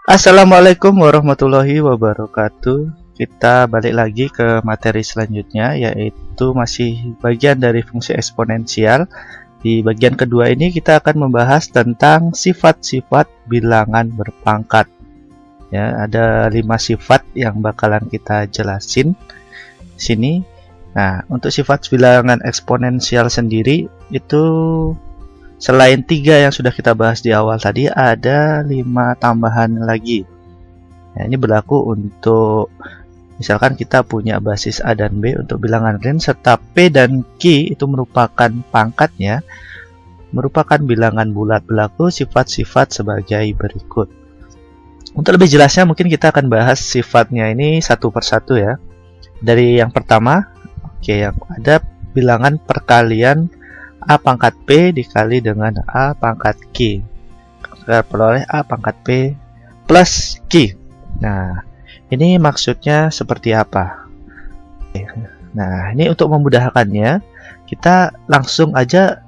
Assalamualaikum warahmatullahi wabarakatuh. Kita balik lagi ke materi selanjutnya, yaitu masih bagian dari fungsi eksponensial. Di bagian kedua ini kita akan membahas tentang sifat-sifat bilangan berpangkat. Ya, ada 5 sifat yang bakalan kita jelasin di sini. Nah, untuk sifat bilangan eksponensial sendiri itu selain 3 yang sudah kita bahas di awal tadi, ada 5 tambahan lagi. Nah, ini berlaku untuk misalkan kita punya basis A dan B untuk bilangan ring, serta P dan Q itu merupakan pangkatnya, merupakan bilangan bulat. Berlaku sifat-sifat sebagai berikut. Untuk lebih jelasnya mungkin kita akan bahas sifatnya ini satu persatu ya. Dari yang pertama, yang ada bilangan perkalian A pangkat P dikali dengan A pangkat Q. Kita peroleh A pangkat P plus Q. Nah, ini maksudnya seperti apa? Nah, ini untuk memudahkannya, kita langsung aja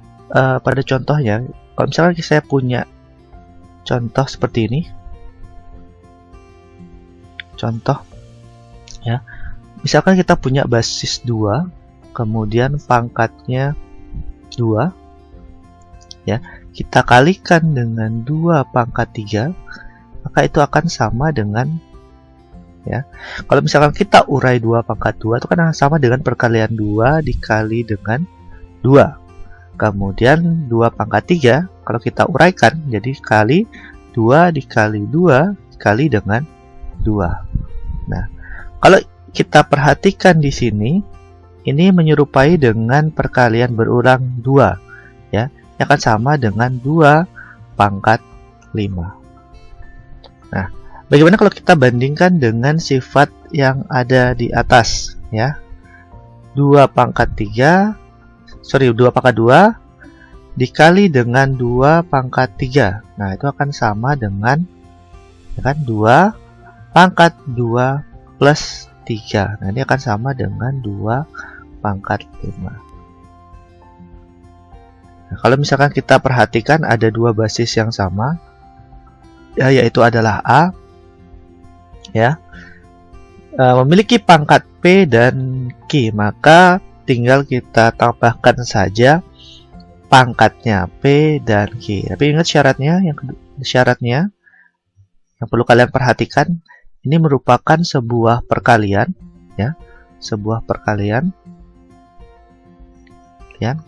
pada contohnya. Kalau misalnya saya punya contoh seperti ini. Contoh, ya. Misalkan kita punya basis 2, kemudian pangkatnya 2, ya, kita kalikan dengan 2 pangkat 3, maka itu akan sama dengan, ya, kalau misalkan kita urai 2 pangkat 2 itu kan sama dengan perkalian 2 dikali dengan 2, kemudian 2 pangkat 3 kalau kita uraikan jadi kali 2 dikali 2 dikali dengan 2. Nah, kalau kita perhatikan di sini, ini menyerupai dengan perkalian berulang 2, ya, yang akan sama dengan 2 pangkat 5. Nah, bagaimana kalau kita bandingkan dengan sifat yang ada di atas, ya? 2 pangkat 2 dikali dengan 2 pangkat 3. Nah, itu akan sama dengan, ya kan, 2 pangkat 2 plus 3. Nah, ini akan sama dengan 2 pangkat 5. Nah, kalau misalkan kita perhatikan ada 2 basis yang sama, ya, yaitu adalah A, ya, memiliki pangkat P dan Q, maka tinggal kita tambahkan saja pangkatnya P dan Q. Tapi ingat syaratnya, syaratnya yang perlu kalian perhatikan, ini merupakan sebuah perkalian, ya, sebuah perkalian. Yang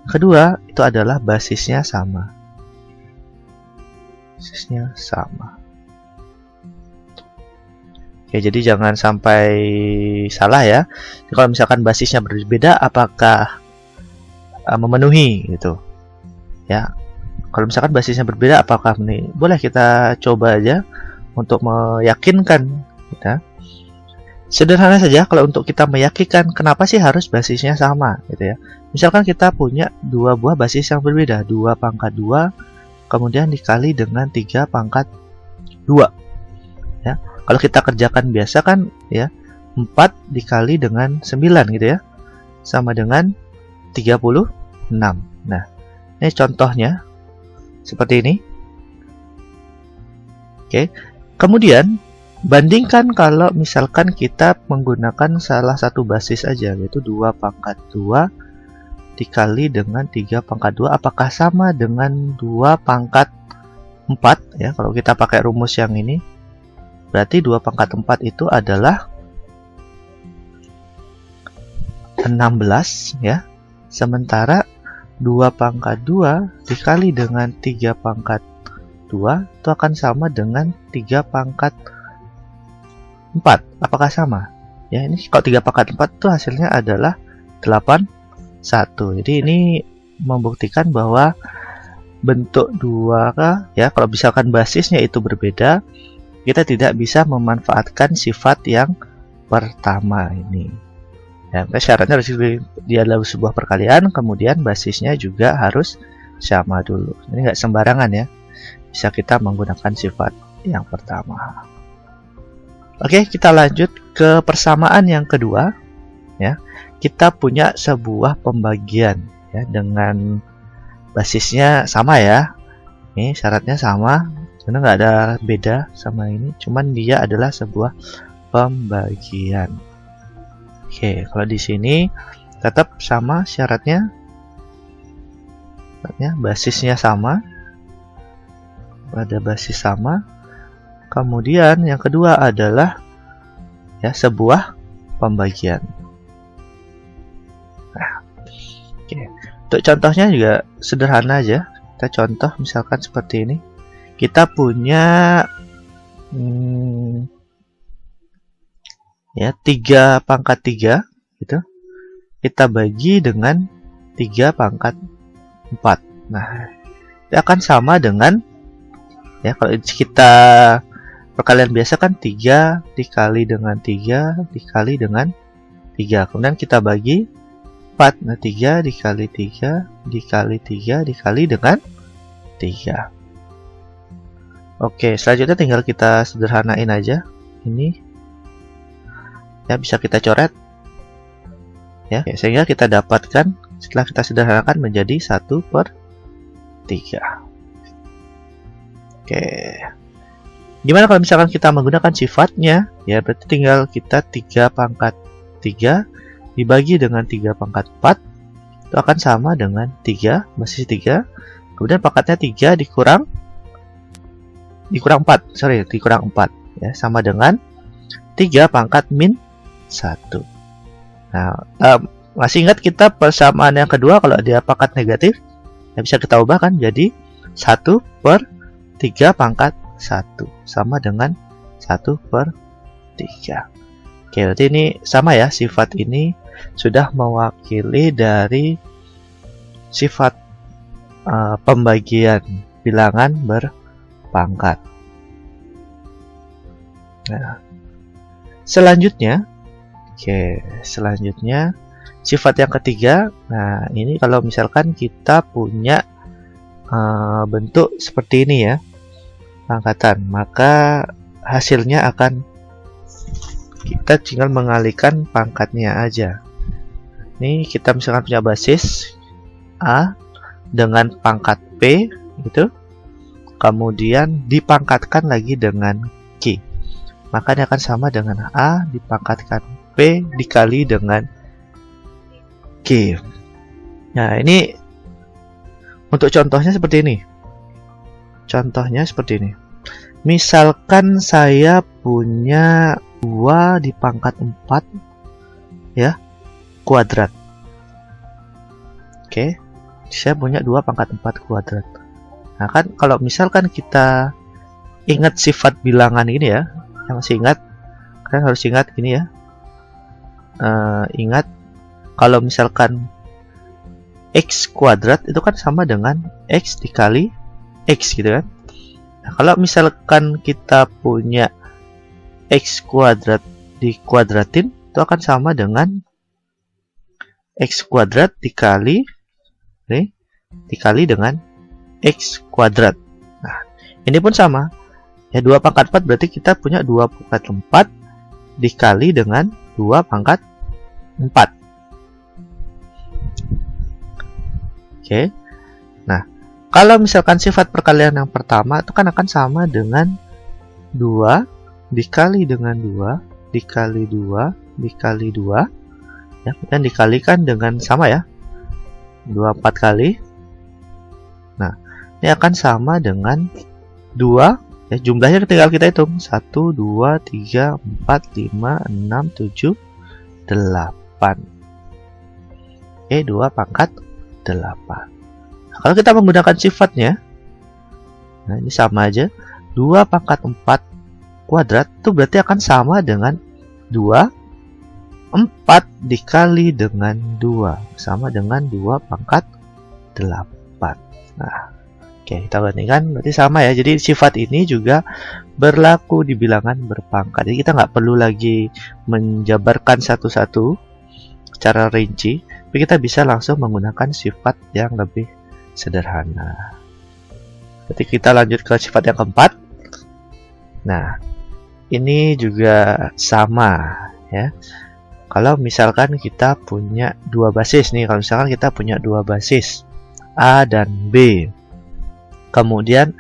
kedua itu adalah basisnya sama. Basisnya sama. Oke, jadi jangan sampai salah ya. Jadi kalau misalkan basisnya berbeda, apakah memenuhi gitu? Ya. Kalau misalkan basisnya berbeda, apakah ini? Boleh kita coba aja untuk meyakinkan kita. Sederhana saja kalau untuk kita meyakinkan kenapa sih harus basisnya sama gitu ya. Misalkan kita punya 2 buah basis yang berbeda, 2 pangkat 2 kemudian dikali dengan 3 pangkat 2. Ya. Kalau kita kerjakan biasa kan ya, 4 dikali dengan 9 gitu ya. Sama dengan 36. Nah, ini contohnya seperti ini. Oke. Kemudian bandingkan kalau misalkan kita menggunakan salah satu basis aja, yaitu 2 pangkat 2 dikali dengan 3 pangkat 2, apakah sama dengan 2 pangkat 4 ya? Kalau kita pakai rumus yang ini, berarti 2 pangkat 4 itu adalah 16 ya. Sementara 2 pangkat 2 dikali dengan 3 pangkat 2 itu akan sama dengan 3 pangkat 4. Apakah sama? Ya, ini kalau 3 pangkat 4 itu hasilnya adalah 81. Jadi ini membuktikan bahwa bentuk 2 ya, kalau misalkan basisnya itu berbeda, kita tidak bisa memanfaatkan sifat yang pertama ini. Ya, syaratnya harus dia adalah sebuah perkalian, kemudian basisnya juga harus sama dulu. Ini nggak sembarangan ya. Bisa kita menggunakan sifat yang pertama. Oke, kita lanjut ke persamaan yang kedua. Ya, kita punya sebuah pembagian ya dengan basisnya sama ya. Ini syaratnya sama. karena nggak ada beda sama ini, cuman dia adalah sebuah pembagian. Oke, kalau di sini tetap sama syaratnya, basisnya sama, ada basis sama. Kemudian yang kedua adalah ya sebuah pembagian. Nah, oke. Untuk contohnya juga sederhana aja. Kita contoh misalkan seperti ini. Kita punya ya 3 pangkat 3 gitu. Kita bagi dengan 3 pangkat 4. Nah, itu akan sama dengan ya kalau kita perkalian biasa kan 3 dikali dengan 3 dikali dengan 3. Kemudian kita bagi 4. Nah, 3 dikali 3 dikali 3 dikali dengan 3. Oke, selanjutnya tinggal kita sederhanain aja. Ini ya bisa kita coret ya, sehingga kita dapatkan setelah kita sederhanakan menjadi 1/3. Oke, gimana kalau misalkan kita menggunakan sifatnya? Ya berarti tinggal kita 3 pangkat 3 dibagi dengan 3 pangkat 4, itu akan sama dengan 3 basis 3, kemudian pangkatnya 3 dikurang 4 ya, sama dengan 3 pangkat min 1. Nah, masih ingat kita persamaan yang kedua, kalau dia pangkat negatif ya bisa kita ubahkan jadi 1/3 pangkat 1 sama dengan 1/3. Oke, berarti ini sama ya, sifat ini sudah mewakili dari sifat pembagian bilangan berpangkat. Nah, selanjutnya sifat yang ketiga. Nah, ini kalau misalkan kita punya bentuk seperti ini ya, pangkatan, maka hasilnya akan kita tinggal mengalihkan pangkatnya aja. Ini kita misalkan punya basis A dengan pangkat P gitu, kemudian dipangkatkan lagi dengan Q, maka ini akan sama dengan A dipangkatkan P dikali dengan Q. Nah, ini untuk contohnya seperti ini. Misalkan saya punya 2 dipangkat 4 ya kuadrat. Oke, saya punya 2 pangkat 4 kuadrat. Nah kan kalau misalkan kita ingat sifat bilangan ini ya, yang masih ingat, kalian harus ingat gini ya. Ingat kalau misalkan X kuadrat itu kan sama dengan X dikali X gitu kan. Nah, kalau misalkan kita punya X kuadrat dikuadratin, itu akan sama dengan X kuadrat dikali dengan X kuadrat. Nah, ini pun sama ya, 2 pangkat 4 berarti kita punya 2 pangkat 4 dikali dengan 2 pangkat 4. Oke. Nah, kalau misalkan sifat perkalian yang pertama itu kan akan sama dengan 2 dikali dengan 2 dikali 2 dikali 2 ya, dan dikalikan dengan sama ya, 2 4 kali. Nah, ini akan sama dengan 2 ya, jumlahnya tinggal kita hitung 1 2 3 4 5 6 7 8. Oke, 2 pangkat 8. Nah, kalau kita menggunakan sifatnya, nah ini sama aja, 2 pangkat 4 kuadrat itu berarti akan sama dengan 2 4 dikali dengan 2 sama dengan 2 pangkat 8. Nah, oke, kita bandingkan berarti sama ya. Jadi sifat ini juga berlaku di bilangan berpangkat. Jadi kita nggak perlu lagi menjabarkan satu-satu secara rinci, tapi kita bisa langsung menggunakan sifat yang lebih sederhana. Jadi kita lanjut ke sifat yang keempat. Nah, ini juga sama ya. Kalau misalkan kita punya 2 basis nih, kalau misalkan kita punya 2 basis A dan B, kemudian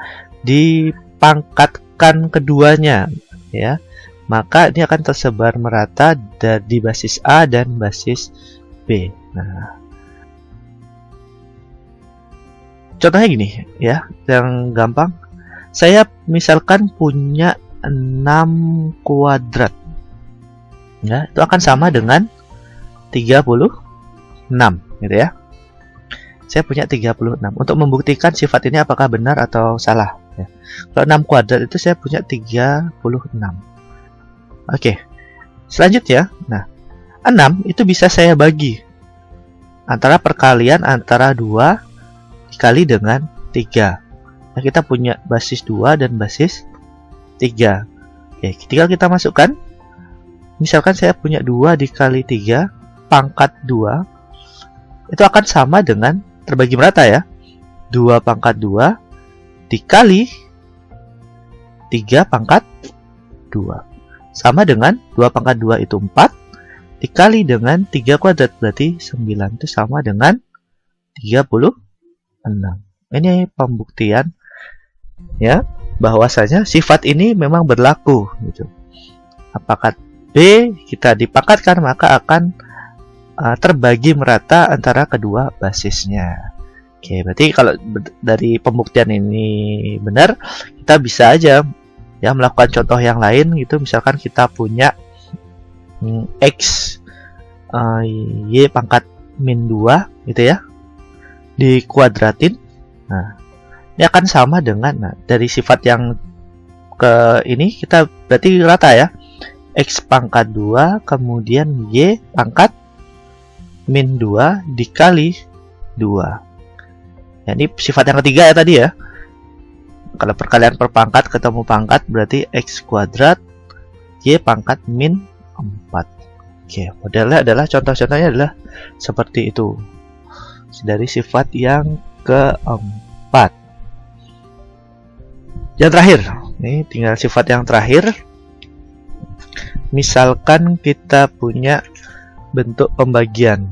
pangkatkan keduanya, ya, maka ini akan tersebar merata di basis A dan basis B. Nah, contohnya gini ya, yang gampang. Saya misalkan punya 6 kuadrat. Ya, itu akan sama dengan 36, gitu ya. Saya punya 36. Untuk membuktikan sifat ini apakah benar atau salah, ya. Kalau 6 kuadrat itu saya punya 36. Oke. Selanjutnya, nah, 6 itu bisa saya bagi antara perkalian antara 2 dikali dengan 3. Nah, kita punya basis 2 dan basis 3. Oke, tinggal kita masukkan. Misalkan saya punya 2 dikali 3 pangkat 2. Itu akan sama dengan terbagi merata ya. 2 pangkat 2 dikali 3 pangkat 2. Sama dengan 2 pangkat 2 itu 4. Dikali dengan 3 kuadrat berarti 9. Itu sama dengan 36. Ini pembuktian ya, bahwasanya sifat ini memang berlaku gitu. Apakah B kita dipangkatkan maka akan terbagi merata antara kedua basisnya. Oke, berarti kalau dari pembuktian ini benar, kita bisa aja ya melakukan contoh yang lain gitu. Misalkan kita punya X Y pangkat min 2 gitu ya, dikuadratin. Nah, ini akan sama dengan dari sifat yang ke ini kita berarti rata ya. X pangkat 2 kemudian Y pangkat min 2 dikali 2. Ya, ini sifat yang ketiga ya tadi ya. Kalau perkalian per pangkat ketemu pangkat berarti X kuadrat Y pangkat min 4. Oke, modelnya adalah contoh-contohnya adalah seperti itu. Dari sifat yang keempat. Yang terakhir, nih tinggal sifat yang terakhir. Misalkan kita punya bentuk pembagian.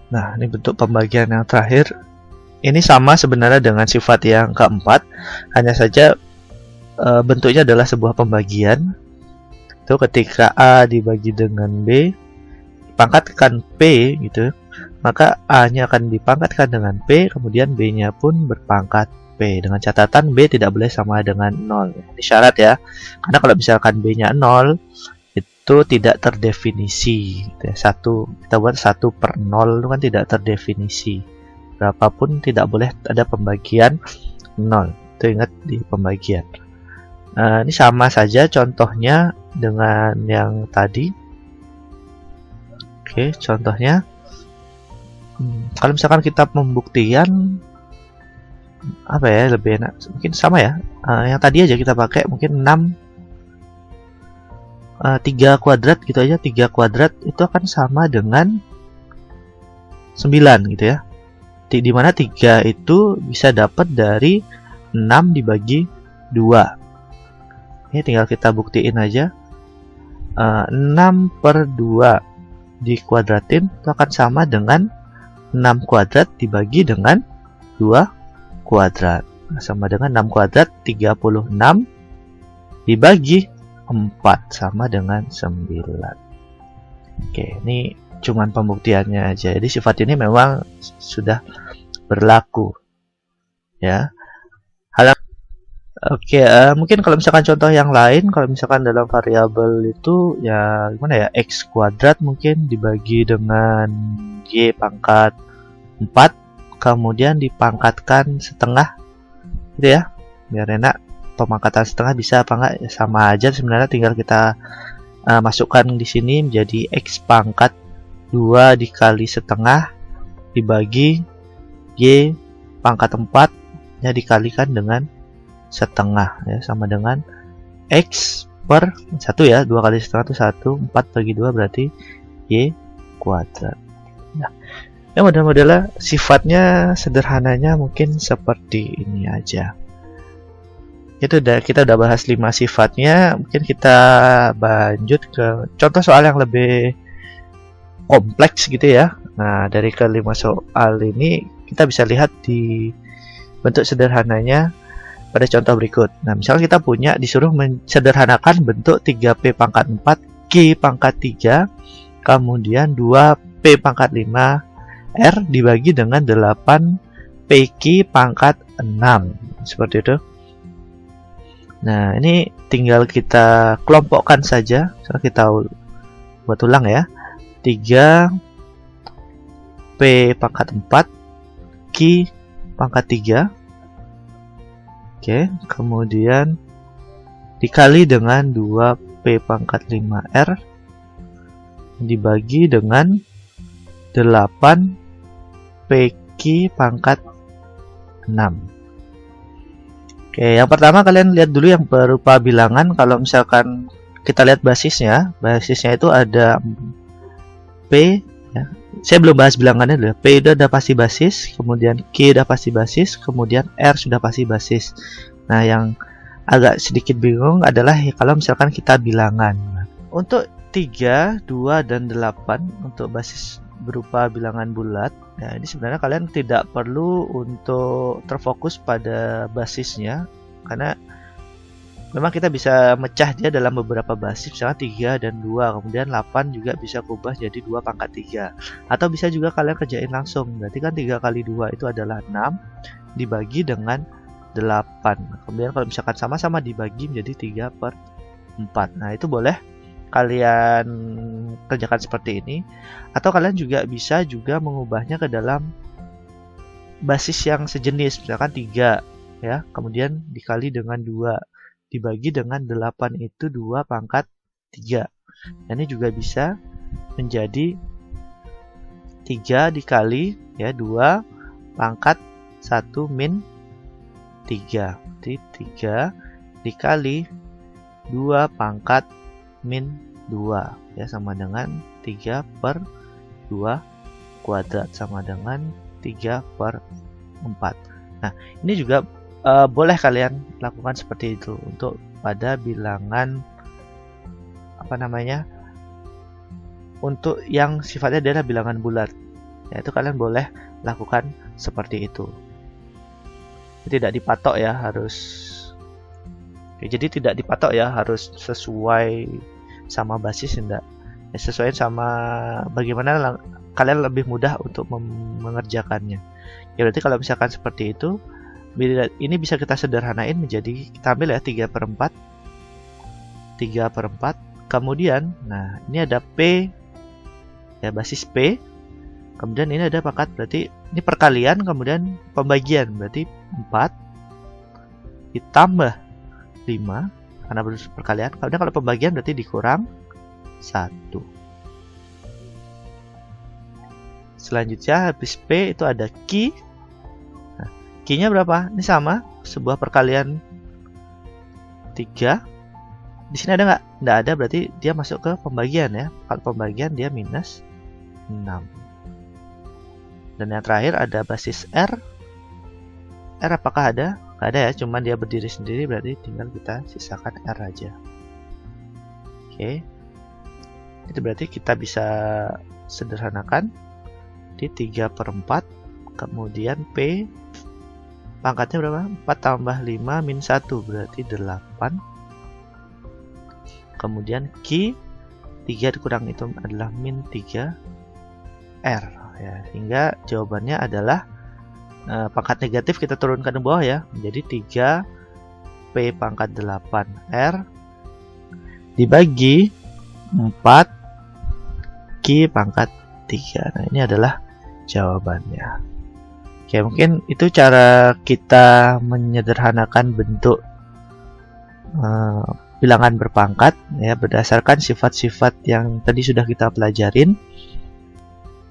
Nah, ini bentuk pembagian yang terakhir. Ini sama sebenarnya dengan sifat yang keempat, hanya saja bentuknya adalah sebuah pembagian. Itu ketika A dibagi dengan B, dipangkatkan P gitu, maka A-nya akan dipangkatkan dengan P, kemudian B-nya pun berpangkat P. Dengan catatan B tidak boleh sama dengan 0. Ini syarat ya. Karena kalau misalkan B-nya 0, itu tidak terdefinisi. Gitu ya. Kita buat 1 per 0 itu kan tidak terdefinisi. Berapapun tidak boleh ada pembagian 0. Itu ingat di pembagian. Ini sama saja contohnya dengan yang tadi. Oke, contohnya. Kalau misalkan kita pembuktian apa ya lebih enak, mungkin sama ya, yang tadi aja kita pakai mungkin 6 3 kuadrat gitu aja. 3 kuadrat itu akan sama dengan 9 gitu ya, dimana 3 itu bisa dapat dari 6 dibagi 2. Ini tinggal kita buktiin aja. 6 per 2 dikuadratin itu akan sama dengan 6 kuadrat dibagi dengan 2 kuadrat. Sama dengan 6 kuadrat 36 dibagi 4 sama dengan 9. Oke, ini cuman pembuktiannya aja. Jadi sifat ini memang sudah berlaku ya. Oke, mungkin kalau misalkan contoh yang lain, kalau misalkan dalam variabel itu ya gimana ya, X kuadrat mungkin dibagi dengan Y pangkat 4 kemudian dipangkatkan setengah gitu ya, biar enak. Pemangkatan setengah bisa apa enggak ya, sama aja sebenarnya, tinggal kita masukkan di sini menjadi X pangkat 2 dikali setengah dibagi Y pangkat 4 ya dikalikan dengan setengah ya, sama dengan X per 1 ya, 2 kali setengah itu 1, 4 bagi 2 berarti Y kuadrat. Nah, ya model-modelnya sifatnya sederhananya mungkin seperti ini aja. Itu kita udah bahas 5 sifatnya. Mungkin kita lanjut ke contoh soal yang lebih kompleks gitu ya. Nah, dari ke-5 soal ini kita bisa lihat di bentuk sederhananya. pada contoh berikut. Nah, misalnya kita disuruh mensederhanakan bentuk 3P pangkat 4 Q pangkat 3, kemudian 2P pangkat 5 R dibagi dengan 8 PQ pangkat 6. Seperti itu. Nah, ini tinggal kita kelompokkan saja. So, kita buat ulang ya. 3P pangkat 4 Q pangkat 3. Oke, kemudian dikali dengan 2P pangkat 5R dibagi dengan 8 PQ pangkat 6. Oke, yang pertama kalian lihat dulu yang berupa bilangan. Kalau misalkan kita lihat basisnya itu ada P ya. Saya belum bahas bilangannya dulu. P itu udah pasti basis, kemudian Q udah pasti basis, kemudian R sudah pasti basis. Nah, yang agak sedikit bingung adalah kalau misalkan kita bilangan. Untuk 3, 2, dan 8 untuk basis berupa bilangan bulat. Nah, ini sebenarnya kalian tidak perlu untuk terfokus pada basisnya, karena memang kita bisa mecah dia dalam beberapa basis, misalnya 3 dan 2, kemudian 8 juga bisa kubah jadi 2 pangkat 3. Atau bisa juga kalian kerjain langsung, berarti kan 3 kali 2 itu adalah 6 dibagi dengan 8. Kemudian kalau misalkan sama-sama dibagi menjadi 3/4. Nah, itu boleh kalian kerjakan seperti ini. Atau kalian juga bisa mengubahnya ke dalam basis yang sejenis, misalkan 3 ya, kemudian dikali dengan 2 dibagi dengan 8, itu 2 pangkat 3. Ini juga bisa menjadi 3 dikali ya 2 pangkat 1 min 3. Jadi 3 dikali 2 pangkat min 2 ya, sama dengan 3/2 kuadrat sama dengan 3/4. Nah, ini juga boleh kalian lakukan seperti itu untuk pada bilangan untuk yang sifatnya adalah bilangan bulat. Ya, itu kalian boleh lakukan seperti itu. Tidak dipatok ya, jadi tidak dipatok ya harus sesuai sama basis, enggak. Ya, sesuai sama bagaimana kalian lebih mudah untuk mengerjakannya. Ya, berarti kalau misalkan seperti itu, ini bisa kita sederhanain menjadi, kita ambil ya 3/4. Kemudian, nah ini ada P ya, basis P. Kemudian ini ada pangkat, berarti ini perkalian, kemudian pembagian, berarti 4 ditambah 5 karena perkalian. Kemudian kalau pembagian berarti dikurang 1. Selanjutnya habis P itu ada Q. Nah, Q-nya berapa? Ini sama, sebuah perkalian 3. Di sini ada nggak? Nggak ada, berarti dia masuk ke pembagian ya. Kalau pembagian dia minus 6. Dan yang terakhir ada basis R. R apakah ada? Nggak ada ya, cuman dia berdiri sendiri, berarti tinggal kita sisakan R aja. Oke. Itu berarti kita bisa sederhanakan di 3/4. Kemudian P pangkatnya berapa? 4 tambah 5 min 1 berarti 8. Kemudian Q 3 dikurang itu adalah min 3 R ya, sehingga jawabannya adalah pangkat negatif kita turunkan ke bawah ya, menjadi 3P pangkat 8 R dibagi 4 Q pangkat 3. Nah, ini adalah jawabannya. Oke, mungkin itu cara kita menyederhanakan bentuk bilangan berpangkat ya, berdasarkan sifat-sifat yang tadi sudah kita pelajarin.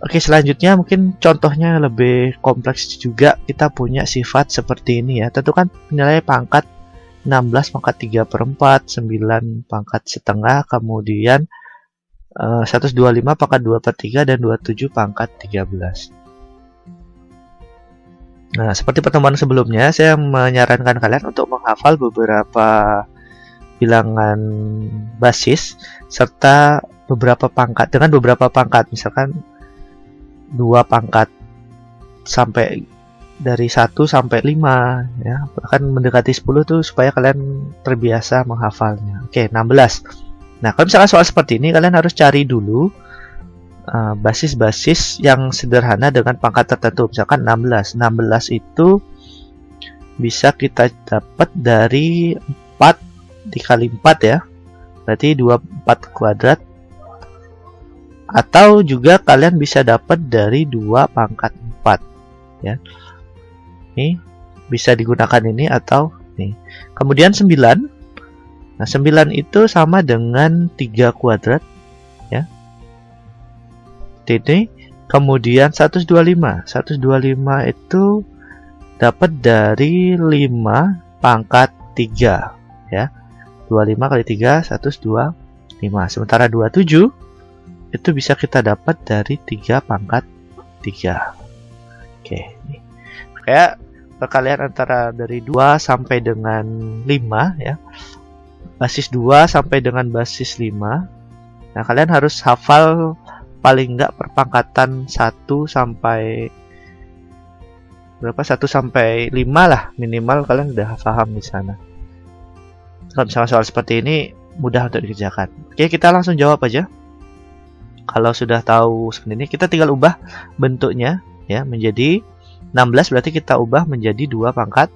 Oke, selanjutnya mungkin contohnya lebih kompleks juga. Kita punya sifat seperti ini ya. Tentukan nilai pangkat 16 pangkat 3/4, 9 pangkat setengah, kemudian 125 pangkat 2/3 dan 27 pangkat 13. Nah, seperti pertemuan sebelumnya, saya menyarankan kalian untuk menghafal beberapa bilangan basis serta beberapa pangkat dengan beberapa pangkat, misalkan 2 pangkat sampai dari 1 sampai 5 ya, bahkan mendekati 10 tuh supaya kalian terbiasa menghafalnya. Oke, 16. Nah, kalau misalkan soal seperti ini kalian harus cari dulu basis-basis yang sederhana dengan pangkat tertentu. Misalkan 16. 16 itu bisa kita dapat dari 4 dikali 4 ya. Berarti 24 kuadrat. Atau juga kalian bisa dapat dari 2 pangkat 4 ya. Ini bisa digunakan ini atau nih. Kemudian 9. Nah, 9 itu sama dengan 3 kuadrat ya. Ini kemudian 125. 125 itu dapat dari 5 pangkat 3 ya. 25 kali 3 125. Sementara 27 itu bisa kita dapat dari 3 pangkat 3. Oke, ini. Kayak perkalian antara dari 2 sampai dengan 5 ya. Basis 2 sampai dengan basis 5. Nah, kalian harus hafal paling enggak perpangkatan 1 sampai berapa? 1 sampai 5 lah minimal, kalian udah paham di sana. Kalau misalnya soal seperti ini mudah untuk dikerjakan. Oke, kita langsung jawab aja. Kalau sudah tahu seperti ini, kita tinggal ubah bentuknya ya menjadi 16, berarti kita ubah menjadi 2 pangkat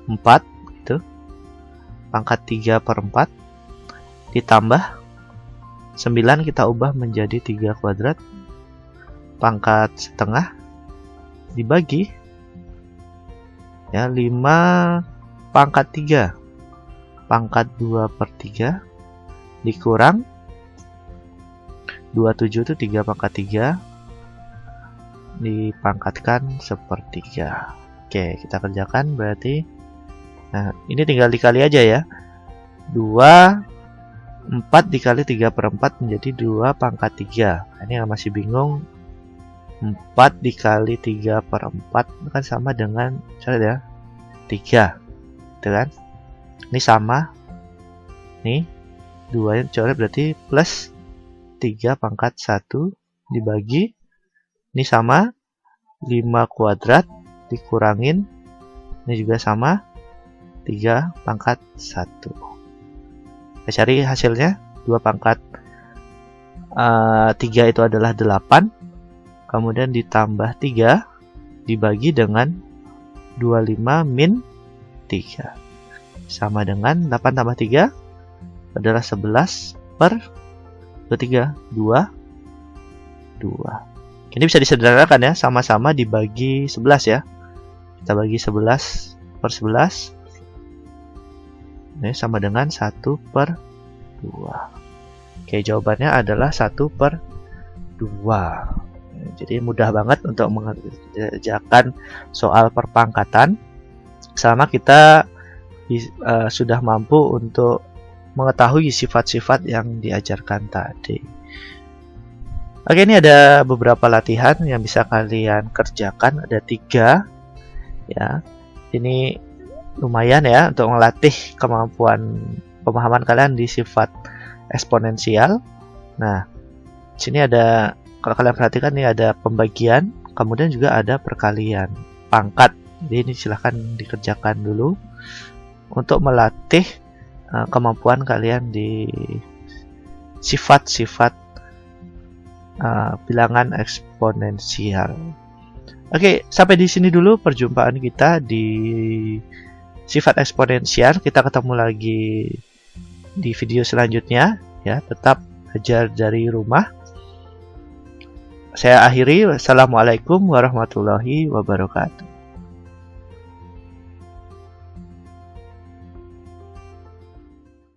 4 gitu. Pangkat 3/4 ditambah 9 kita ubah menjadi 3 kuadrat. Pangkat setengah dibagi ya 5 pangkat 3. Pangkat 2/3 dikurang 27 itu 3 pangkat 3 dipangkatkan 1/3. Oke, kita kerjakan berarti. Nah, ini tinggal dikali aja ya. 4 dikali 3/4 menjadi 2 pangkat 3. Nah, ini masih bingung. 4 dikali 3/4 kan sama dengan ya 3. Gitu kan? Ini sama. Nih, 2 yang coret berarti plus 3 pangkat 1 dibagi. Ini sama 5 kuadrat dikurangin. Ini juga sama 3 pangkat 1. Kita cari hasilnya. 2 pangkat 3 itu adalah 8. Kemudian ditambah 3 dibagi dengan 25 min 3. Sama dengan 8 tambah 3 adalah 11 per 23. 2. Ini bisa disederhanakan ya. Sama-sama dibagi 11 ya. Kita bagi 11 per 11. Ini sama dengan 1/2. Oke, jawabannya adalah 1/2. Jadi mudah banget untuk mengerjakan soal perpangkatan selama kita sudah mampu untuk mengetahui sifat-sifat yang diajarkan tadi. Oke, ini ada beberapa latihan yang bisa kalian kerjakan. Ada 3 ya. Ini lumayan ya untuk melatih kemampuan pemahaman kalian di sifat eksponensial. Nah, sini ada, kalau kalian perhatikan nih ada pembagian, kemudian juga ada perkalian pangkat. Jadi ini silahkan dikerjakan dulu untuk melatih kemampuan kalian di sifat-sifat bilangan eksponensial. Oke, sampai di sini dulu perjumpaan kita di sifat eksponensial. Kita ketemu lagi di video selanjutnya ya. Tetap belajar dari rumah. Saya akhiri. Wassalamualaikum warahmatullahi wabarakatuh.